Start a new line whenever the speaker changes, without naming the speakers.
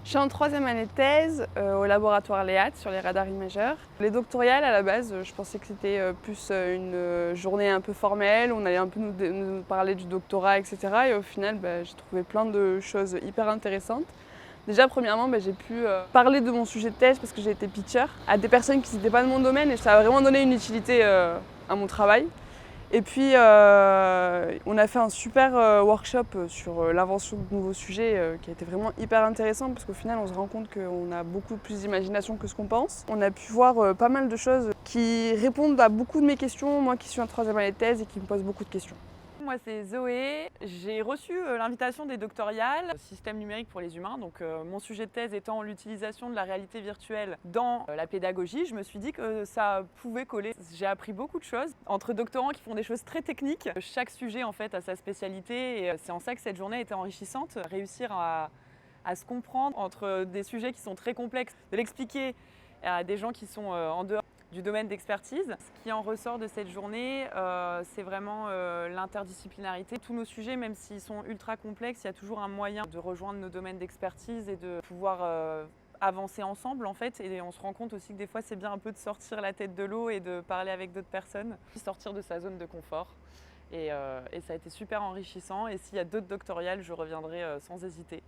Je suis en troisième année de thèse au laboratoire Léat sur les radars imageurs. Les doctorales, à la base, je pensais que c'était plus une journée un peu formelle, on allait un peu nous parler du doctorat, etc. Et au final, j'ai trouvé plein de choses hyper intéressantes. Déjà, premièrement, j'ai pu parler de mon sujet de thèse parce que j'ai été pitcher à des personnes qui n'étaient pas de mon domaine et ça a vraiment donné une utilité à mon travail. Et puis, on a fait un super workshop sur l'invention de nouveaux sujets qui a été vraiment hyper intéressant parce qu'au final, on se rend compte qu'on a beaucoup plus d'imagination que ce qu'on pense. On a pu voir pas mal de choses qui répondent à beaucoup de mes questions, moi qui suis en troisième année de thèse et qui me pose beaucoup de questions.
Moi c'est Zoé, j'ai reçu l'invitation des doctorales système numérique pour les humains, donc mon sujet de thèse étant l'utilisation de la réalité virtuelle dans la pédagogie, je me suis dit que ça pouvait coller. J'ai appris beaucoup de choses entre doctorants qui font des choses très techniques. Chaque sujet en fait a sa spécialité et c'est en ça que cette journée était enrichissante. Réussir à se comprendre entre des sujets qui sont très complexes, de l'expliquer à des gens qui sont en dehors du domaine d'expertise. Ce qui en ressort de cette journée, c'est vraiment l'interdisciplinarité. Tous nos sujets, même s'ils sont ultra complexes, il y a toujours un moyen de rejoindre nos domaines d'expertise et de pouvoir avancer ensemble en fait. Et on se rend compte aussi que des fois, c'est bien un peu de sortir la tête de l'eau et de parler avec d'autres personnes, sortir de sa zone de confort. Et ça a été super enrichissant. Et s'il y a d'autres doctorales, je reviendrai sans hésiter.